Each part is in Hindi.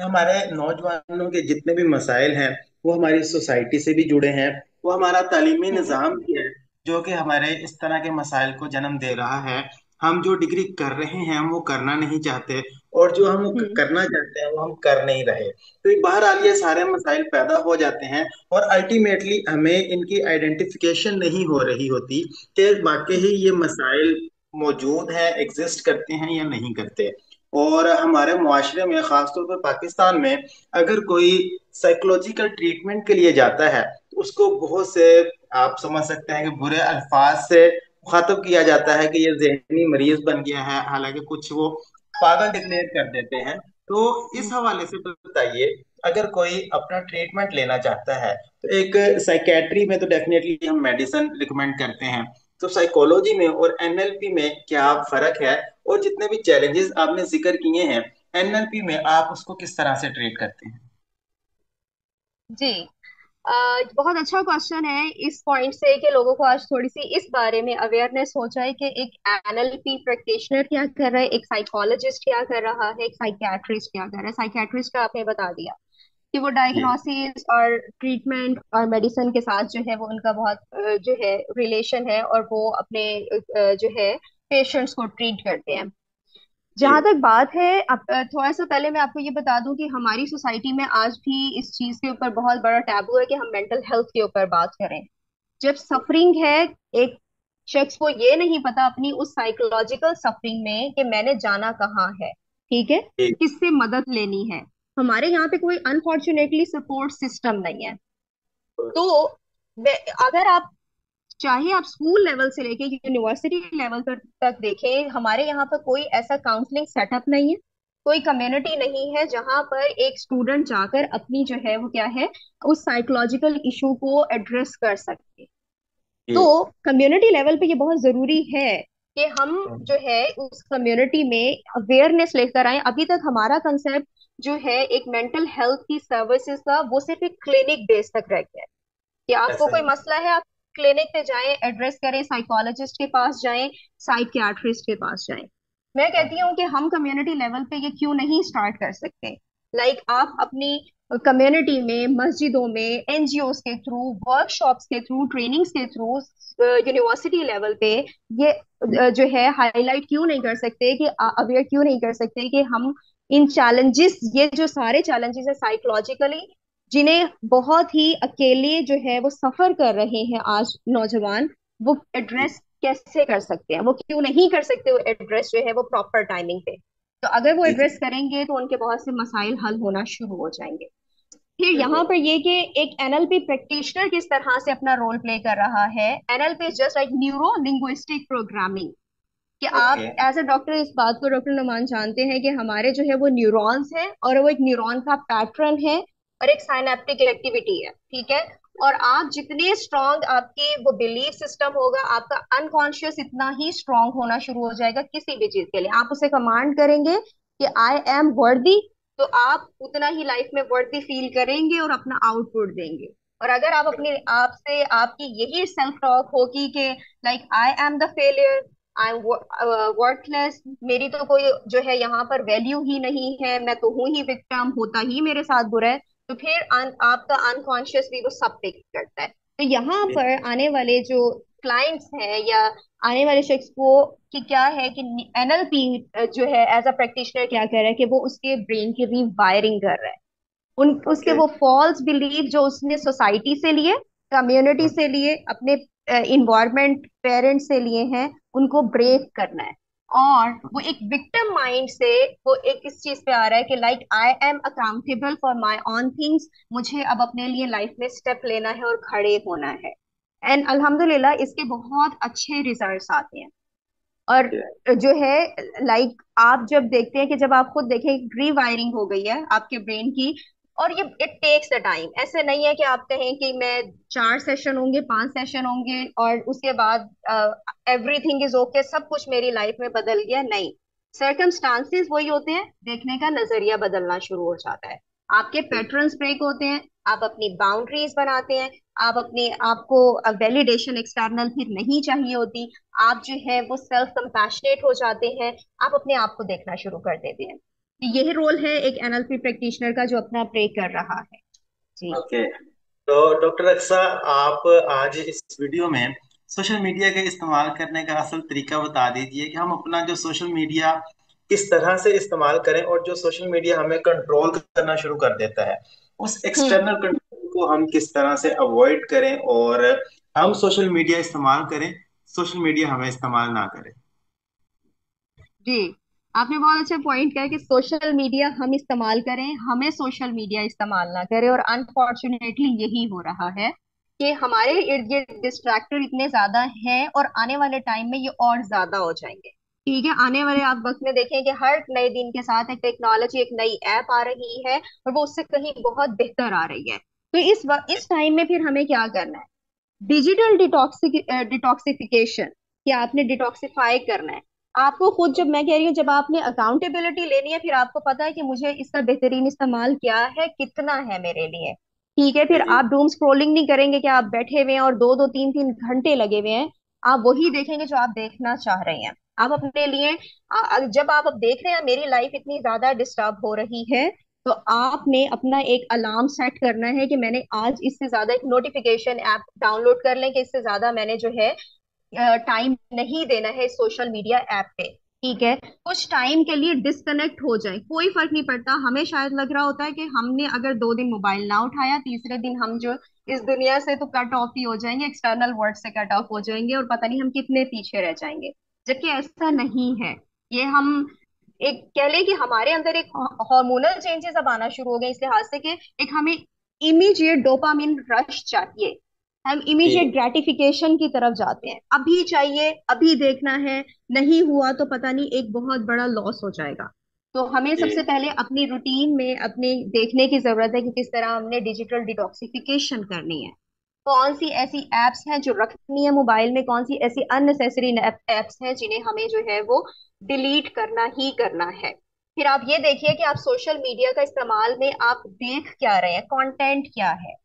हमारे नौजवानों के जितने भी मसाइल हैं वो हमारी सोसाइटी से भी जुड़े हैं। वो हमारा तालीमी हम्म। निज़ाम भी है जो कि हमारे इस तरह के मसाइल को जन्म दे रहा है। हम जो डिग्री कर रहे हैं हम वो करना नहीं चाहते, और जो हम हम्म। करना चाहते हैं वो हम कर नहीं रहे। तो बहरहाल ये सारे मसाइल पैदा हो जाते हैं, और अल्टीमेटली हमें इनकी आइडेंटिफिकेशन नहीं हो रही होती कि वाकई ही ये मसाइल मौजूद हैं, एग्जिस्ट करते हैं या नहीं करते। और हमारे मुआशरे में, खासतौर पर पाकिस्तान में, अगर कोई साइकोलॉजिकल ट्रीटमेंट के लिए जाता है तो उसको बहुत से, आप समझ सकते हैं कि बुरे अल्फाज से मुखातब किया जाता है कि ये जहनी मरीज बन गया है, हालांकि कुछ वो पागल डिक्लेयर कर देते हैं। तो इस हवाले से बताइए, अगर कोई अपना ट्रीटमेंट लेना चाहता है तो एक साइकेट्री में तो डेफिनेटली हम मेडिसिन रिकमेंड करते हैं, तो साइकोलॉजी में और एनएलपी में क्या फर्क है? और जितने भी चैलेंजेस आपने जिक्र किए हैं एनएलपी में, आप उसको किस तरह से ट्रीट करते हैं? जी। बहुत अच्छा क्वेश्चन है इस पॉइंट से कि लोगों को आज थोड़ी सी इस बारे में अवेयरनेस हो जाए कि एक एनएलपी प्रैक्टिशनर क्या कर रहा है, एक साइकोलॉजिस्ट क्या कर रहा है, एक साइकियाट्रिस्ट क्या कर रहा है। साइकियाट्रिस्ट का आपने बता दिया कि वो जी। डायग्नोसिस और ट्रीटमेंट और मेडिसिन के साथ जो है वो उनका बहुत जो है रिलेशन है, और वो अपने जो है पेशेंट्स को ट्रीट करते हैं। जी। जहां तक बात है, अब थोड़ा सा पहले मैं आपको ये बता दूं कि हमारी सोसाइटी में आज भी इस चीज के ऊपर बहुत बड़ा टैबू है कि हम मेंटल हेल्थ के ऊपर बात करें। जब सफरिंग है, एक शख्स को ये नहीं पता अपनी उस साइकोलॉजिकल सफरिंग में कि मैंने जाना कहाँ है, ठीक है, जी। किससे मदद लेनी है। हमारे यहाँ पे कोई अनफॉर्चुनेटली सपोर्ट सिस्टम नहीं है। तो अगर आप चाहे आप स्कूल लेवल से लेके यूनिवर्सिटी लेवल पर तक देखें, हमारे यहाँ पर कोई ऐसा काउंसलिंग सेटअप नहीं है, कोई कम्युनिटी नहीं है जहां पर एक स्टूडेंट जाकर अपनी जो है वो क्या है, उस साइकोलॉजिकल इशू को एड्रेस कर सके। तो जी। कम्युनिटी लेवल पे ये बहुत जरूरी है कि हम जो है उस कम्युनिटी में अवेयरनेस लेकर आए। अभी तक हमारा कंसेप्ट जो है एक मेंटल हेल्थ की सर्विसेज का, वो सिर्फ एक क्लिनिक बेस तक रह गया है कि आपको ऐसा कोई ही। मसला है, आप क्लिनिक पे जाएं, एड्रेस करें, साइकोलॉजिस्ट के पास जाएं, साइकियाट्रिस्ट के पास जाएं। मैं कहती हूँ कि हम कम्युनिटी लेवल पे ये क्यों नहीं स्टार्ट कर सकते। आप अपनी कम्युनिटी में, मस्जिदों में, एनजीओ के थ्रू, वर्कशॉप्स के थ्रू, ट्रेनिंग्स के थ्रू, यूनिवर्सिटी लेवल पे ये जो है हाईलाइट क्यों नहीं कर सकते, कि अवेयर क्यों नहीं कर सकते कि हम इन चैलेंजेस, ये जो सारे चैलेंजेस है साइकोलॉजिकली, जिन्हें बहुत ही अकेले जो है वो सफर कर रहे हैं आज नौजवान, वो जी। एड्रेस कैसे कर सकते हैं, वो क्यों नहीं कर सकते वो एड्रेस जो है वो प्रॉपर टाइमिंग पे। तो अगर वो जी। जी। एड्रेस करेंगे तो उनके बहुत से मसाइल हल होना शुरू हो जाएंगे। फिर यहाँ बिल्कुल। पर ये कि एक एनएलपी प्रैक्टिशनर किस तरह से अपना रोल प्ले कर रहा है। NLP is just like neuro linguistic programming. कि आप ओके। एज अ डॉक्टर इस बात को, डॉक्टर नुमान, जानते हैं कि हमारे जो है वो न्यूरॉन्स हैं, और वो एक न्यूरॉन का पैटर्न है और एक साइनेप्टिक एक्टिविटी है, ठीक है। और आप जितने स्ट्रांग आपकी वो बिलीफ सिस्टम होगा, आपका अनकॉन्शियस इतना ही स्ट्रांग होना शुरू हो जाएगा किसी भी चीज के लिए। आप उसे कमांड करेंगे कि आई एम वर्दी, तो आप उतना ही लाइफ में वर्दी फील करेंगे और अपना आउटपुट देंगे। और अगर आप अपने आप से, आपकी यही सेल्फ टॉक होगी कि I am the failure, I am worthless, मेरी तो कोई जो है यहाँ पर वैल्यू ही नहीं है, मैं तो हूं ही विक्टिम, होता ही मेरे साथ बुरा है, तो फिर आपका अनकॉन्शियस भी वो सब पिक करता है। तो यहाँ जी। पर आने वाले जो क्लाइंट्स हैं या आने वाले शख्स को, कि क्या है कि एनएलपी जो है एज अ प्रैक्टिशनर क्या कर रहा है कि वो उसके ब्रेन की रीवायरिंग कर रहा है। उन उसके ओके। वो फॉल्स बिलीव जो उसने सोसाइटी से लिए, कम्युनिटी से लिए, अपने इन्वायरमेंट, पेरेंट्स से लिए हैं, उनको ब्रेक करना है। और वो एक विक्टिम माइंड से वो एक इस चीज पे आ रहा है कि I am accountable for my on things, मुझे अब अपने लिए लाइफ में स्टेप लेना है और खड़े होना है। एंड अल्हम्दुलिल्लाह इसके बहुत अच्छे रिजल्ट्स आते हैं। और जो है आप जब देखते हैं कि जब आप खुद देखें रीवायरिंग हो गई है आपके ब्रेन की, और ये इट टेक्स द टाइम। ऐसे नहीं है कि आप कहें कि मैं 4 सेशन होंगे, 5 सेशन होंगे और उसके बाद एवरीथिंग इज ओके, सब कुछ मेरी लाइफ में बदल गया, नहीं। सर्कमस्टांसेस वही होते हैं, देखने का नजरिया बदलना शुरू हो जाता है, आपके पैटर्न्स ब्रेक होते हैं, आप अपनी बाउंड्रीज बनाते हैं, आप अपने आपको वैलिडेशन एक्सटर्नल फिर नहीं चाहिए होती, आप जो है वो सेल्फ कंपैशनेट हो जाते हैं, आप अपने आप को देखना शुरू कर देते हैं। यही रोल है एक एनएलपी प्रैक्टिशनर का जो अपना प्ले कर रहा है। जी। ओके। तो डॉक्टर अक्सा, आप आज इस वीडियो में सोशल मीडिया के इस्तेमाल करने का असल तरीका बता दीजिए कि हम अपना जो सोशल मीडिया किस तरह से इस्तेमाल करें, और जो सोशल मीडिया हमें कंट्रोल करना शुरू कर देता है उस हम्म। एक्सटर्नल कंट्रोल को हम किस तरह से अवॉइड करें, और हम सोशल मीडिया इस्तेमाल करें, सोशल मीडिया हमें इस्तेमाल ना करें। जी, आपने बहुत अच्छा पॉइंट किया कि सोशल मीडिया हम इस्तेमाल करें, हमें सोशल मीडिया इस्तेमाल ना करें। और अनफॉर्चुनेटली यही हो रहा है कि हमारे इर्द गिर्द डिस्ट्रैक्टर इतने ज्यादा हैं, और आने वाले टाइम में ये और ज्यादा हो जाएंगे। ठीक है, आने वाले आप वक्त में देखें कि हर नए दिन के साथ एक टेक्नोलॉजी, एक नई ऐप आ रही है, और वो उससे कहीं बहुत बेहतर आ रही है। तो इस वक्त, इस टाइम में फिर हमें क्या करना है? डिजिटल डिटॉक्सिफिकेशन, कि आपने डिटॉक्सिफाई करना है आपको खुद। जब मैं कह रही हूँ, जब आपने अकाउंटेबिलिटी लेनी है, फिर आपको पता है कि मुझे इसका बेहतरीन इस्तेमाल क्या है, कितना है मेरे लिए। ठीक है, फिर जी आप डूम स्क्रोलिंग नहीं करेंगे कि आप बैठे हुए हैं और दो दो तीन तीन घंटे लगे हुए हैं। आप वही देखेंगे जो आप देखना चाह रहे हैं। आप अपने लिए जब आप अब देख रहे हैं मेरी लाइफ इतनी ज्यादा डिस्टर्ब हो रही है, तो आपने अपना एक अलार्म सेट करना है कि मैंने आज इससे ज्यादा, एक नोटिफिकेशन ऐप डाउनलोड कर लें कि इससे ज्यादा मैंने जो है टाइम नहीं देना है सोशल मीडिया ऐप पे। ठीक है, कुछ टाइम के लिए डिस्कनेक्ट हो जाए, कोई फर्क नहीं पड़ता। हमें शायद लग रहा होता है कि हमने अगर 2 दिन मोबाइल ना उठाया, तीसरे दिन हम जो इस दुनिया से तो कट ऑफ ही हो जाएंगे, एक्सटर्नल वर्ल्ड से कट ऑफ हो जाएंगे, और पता नहीं हम कितने पीछे रह जाएंगे। जबकि ऐसा नहीं है। ये हम एक कह लें कि हमारे अंदर एक हार्मोनल चेंजेस अब आना शुरू हो गए, इस लिहाज से कि एक हमें इमीडिएट डोपामिन रश चाहिए। हम जी इमीडिएट ग्रेटिफिकेशन की तरफ जाते हैं, अभी चाहिए, अभी देखना है। नहीं हुआ तो पता नहीं एक बहुत बड़ा लॉस हो जाएगा। तो हमें जी सबसे पहले अपनी रूटीन में अपने देखने की जरूरत है कि किस तरह हमने डिजिटल डिटॉक्सिफिकेशन करनी है। कौन सी ऐसी एप्स हैं जो रखनी है मोबाइल में, कौन सी ऐसी अननेसेसरी एप्स हैं जिन्हें हमें जो है वो डिलीट करना ही करना है। फिर आप ये देखिए कि आप सोशल मीडिया का इस्तेमाल में आप देख क्या रहे हैं, कंटेंट क्या है।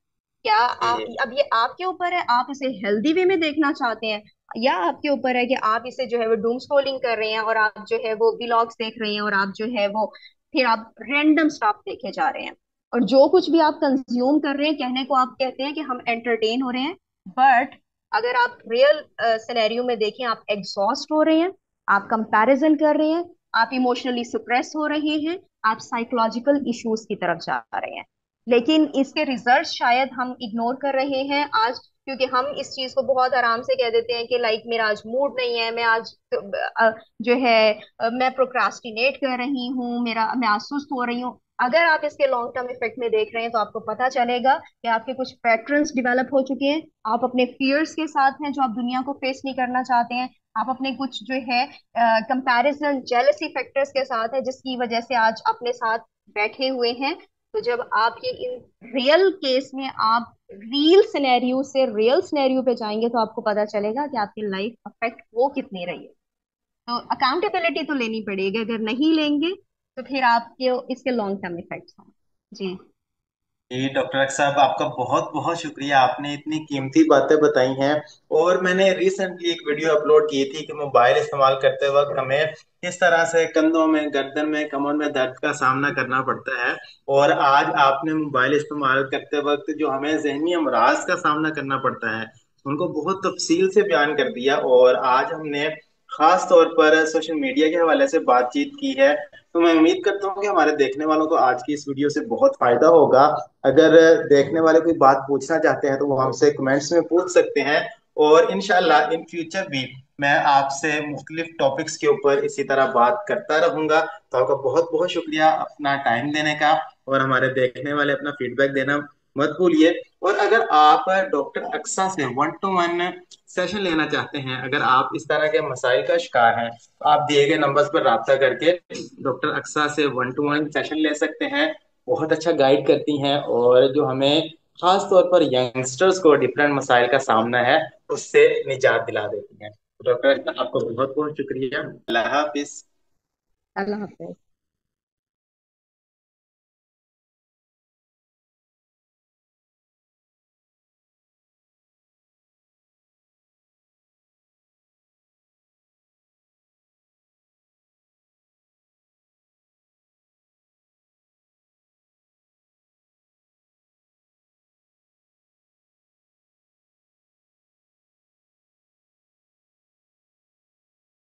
क्या आप, जी अब ये आपके ऊपर है, आप इसे हेल्दी वे में देखना चाहते हैं, या आपके ऊपर है कि आप इसे जो है वो डूम स्क्रॉलिंग कर रहे हैं, और आप जो है वो व्लॉग्स देख रहे हैं, और आप जो है वो फिर आप रैंडम स्टफ देखे जा रहे हैं। और जो कुछ भी आप कंज्यूम कर रहे हैं, कहने को आप कहते हैं कि हम एंटरटेन हो रहे हैं, बट अगर आप रियल सिनेरियो में देखें, आप एग्जॉस्ट हो रहे हैं, आप कंपैरिजन कर रहे हैं, आप इमोशनली सप्रेस हो रहे हैं, आप साइकोलॉजिकल इश्यूज की तरफ जा रहे हैं। लेकिन इसके रिजल्ट शायद हम इग्नोर कर रहे हैं आज, क्योंकि हम इस चीज को बहुत आराम से कह देते हैं कि लाइक मेरा आज मूड नहीं है, मैं आज जो है मैं प्रोक्रास्टिनेट कर रही हूँ, मेरा मैं आज सुस्त हो रही हूँ। अगर आप इसके लॉन्ग टर्म इफेक्ट में देख रहे हैं, तो आपको पता चलेगा कि आपके कुछ पैटर्न्स डेवलप हो चुके हैं। आप अपने फियर्स के साथ हैं जो आप दुनिया को फेस नहीं करना चाहते हैं। आप अपने कुछ जो है कंपैरिजन जेलसी फैक्टर्स के साथ है, जिसकी वजह से आज अपने साथ बैठे हुए हैं। तो जब आप ये इन रियल केस में आप रियल सिनेरियो से रियल सिनेरियो पे जाएंगे, तो आपको पता चलेगा कि आपकी लाइफ अफेक्ट वो कितनी रही है। तो अकाउंटेबिलिटी तो लेनी पड़ेगी, अगर नहीं लेंगे तो फिर आपके इसके लॉन्ग टर्म इफेक्ट्स हैं। जी। जी डॉक्टर अक्स साहब, आपका बहुत बहुत शुक्रिया, आपने इतनी कीमती बातें बताई हैं। और मैंने रिसेंटली एक वीडियो अपलोड की थी कि मोबाइल इस्तेमाल करते वक्त हमें किस तरह से कंधों में, गर्दन में, कमर में दर्द का सामना करना पड़ता है। और आज आपने मोबाइल इस्तेमाल करते वक्त जो हमें जहनी अमराज का सामना करना पड़ता है उनको बहुत तफसील से बयान कर दिया। और आज हमने खास तौर पर सोशल मीडिया के हवाले से बातचीत की है। तो मैं उम्मीद करता हूँ कि हमारे देखने वालों को आज की इस वीडियो से बहुत फायदा होगा। अगर देखने वाले कोई बात पूछना चाहते हैं तो वो हमसे कमेंट्स में पूछ सकते हैं। और इंशाल्लाह इन फ्यूचर भी मैं आपसे मुख्तलिफ टॉपिक्स के ऊपर इसी तरह बात करता रहूंगा। तो आपका बहुत बहुत शुक्रिया अपना टाइम देने का, और हमारे देखने वाले अपना फीडबैक देना मत भूलिए। और अगर आप डॉक्टर अक्सा से 1-to-1 सेशन लेना चाहते हैं, अगर आप इस तरह के मसाइल का शिकार हैं, तो आप दिए गए नंबर्स पर राब्ता करके डॉक्टर अक्सा से 1-to-1 सेशन ले सकते हैं। बहुत अच्छा गाइड करती हैं, और जो हमें खास तौर पर यंगस्टर्स को डिफरेंट मसाइल का सामना है उससे निजात दिला देती हैं। डॉक्टर अक्सा, आपको बहुत बहुत शुक्रिया। अल्लाह हाफिज। अल्लाह हाफिज।